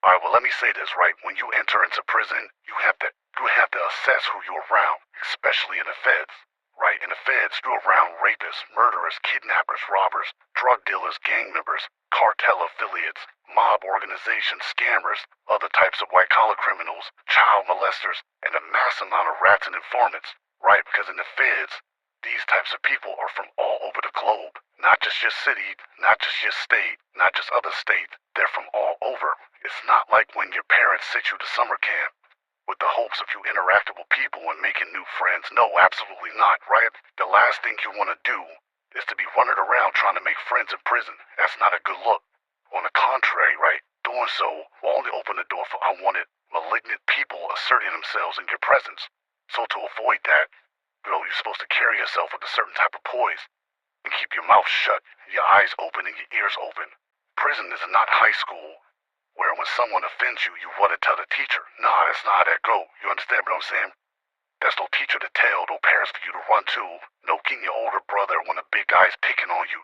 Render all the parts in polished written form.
All right, well, let me say this, right? When you enter into prison, you have to assess who you're around, especially in the feds, right? In the feds, you're around rapists, murderers, kidnappers, robbers, drug dealers, gang members, cartel affiliates, mob organizations, scammers, other types of white-collar criminals, child molesters, and a mass amount of rats and informants, right? Because in the feds, these types of people are from all over the globe. Not just your city, not just your state, not just other states. They're from all over. It's not like when your parents sent you to summer camp with the hopes of you interacting with people and making new friends. No, absolutely not, right? The last thing you want to do is to be running around trying to make friends in prison. That's not a good look. On the contrary, right? Doing so will only open the door for unwanted, malignant people asserting themselves in your presence. So to avoid that, you're supposed to carry yourself with a certain type of poise and keep your mouth shut, your eyes open, and your ears open. Prison is not high school, where when someone offends you, you want to tell the teacher. Nah, that's not how that go. You understand what I'm saying? There's no teacher to tell, no parents for you to run to, no getting your older brother when a big guy's picking on you.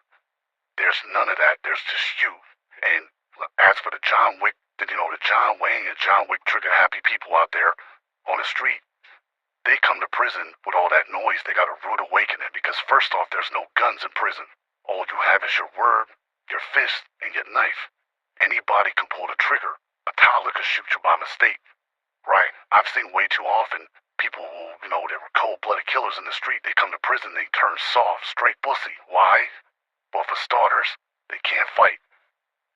There's none of that. There's just you. And as for the John Wick, the John Wayne and John Wick trigger happy people out there on the street, they come to prison with all that noise. They got a rude awakening because first off, there's no guns in prison. All you have is your word, your fist, and your knife. Anybody can pull the trigger. A toddler could shoot you by mistake. Right? I've seen way too often people who, they were cold-blooded killers in the street. They come to prison, they turn soft, straight pussy. Why? Well, for starters, they can't fight.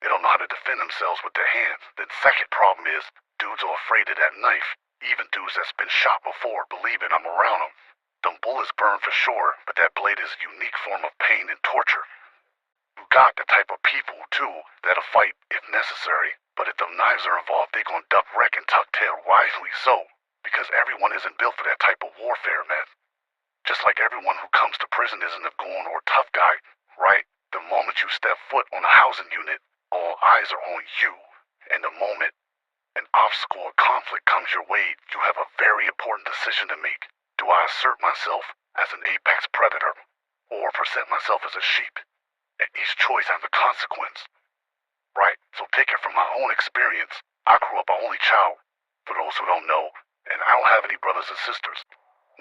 They don't know how to defend themselves with their hands. The second problem is dudes are afraid of that knife. Even dudes that's been shot before, believe it, I'm around them. Them bullets burn for sure, but that blade is a unique form of pain and torture. You got the type of people, too, that'll fight if necessary, but if them knives are involved, they gonna duck, wreck, and tuck tail wisely so, because everyone isn't built for that type of warfare, man. Just like everyone who comes to prison isn't a goon or a tough guy, right? The moment you step foot on a housing unit, all eyes are on you, and the moment an obstacle or conflict comes your way, you have a very important decision to make. Do I assert myself as an apex predator, or present myself as a sheep? And each choice has a consequence. Right, so take it from my own experience. I grew up an only child, for those who don't know, and I don't have any brothers and sisters.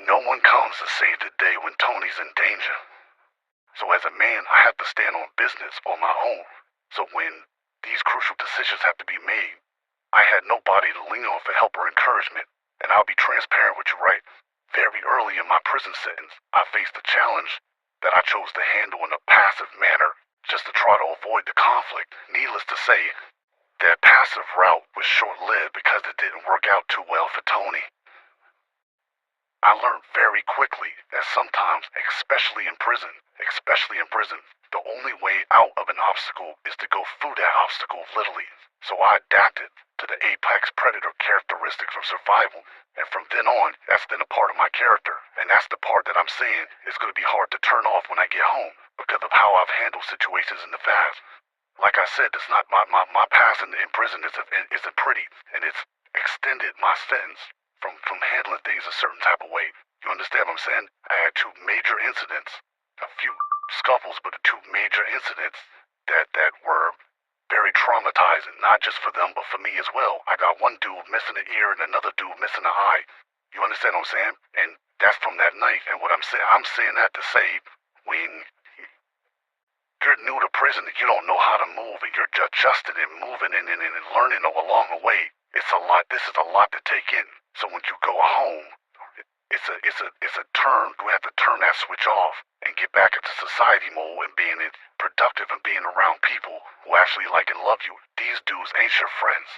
No one comes to save the day when Tony's in danger. So as a man, I have to stand on business on my own. So when these crucial decisions have to be made, I had nobody to lean on for help or encouragement, and I'll be transparent with you, right? Very early in my prison sentence, I faced a challenge that I chose to handle in a passive manner, just to try to avoid the conflict. Needless to say, that passive route was short-lived because it didn't work out too well for Tony. I learned very quickly that sometimes, especially in prison, the only way out of an obstacle is to go through that obstacle literally. So I adapted to the apex predator characteristics of survival, and from then on, that's been a part of my character, and that's the part that I'm saying is going to be hard to turn off when I get home because of how I've handled situations in the past. Like I said, it's not my past in prison isn't pretty, and it's extended my sentence from handling things a certain type of way. You understand what I'm saying? I had two major incidents, a few scuffles, but two major incidents that were very traumatizing, not just for them, but for me as well. I got one dude missing an ear and another dude missing an eye. You understand what I'm saying? And that's from that knife. And what I'm saying that to say, when you're new to prison and you don't know how to move and you're adjusting and moving and learning along the way, it's a lot. This is a lot to take in. So when you go home, it's a turn. You have to turn that switch off and get back into society mode and being productive and being around people who actually like and love you. These dudes ain't your friends.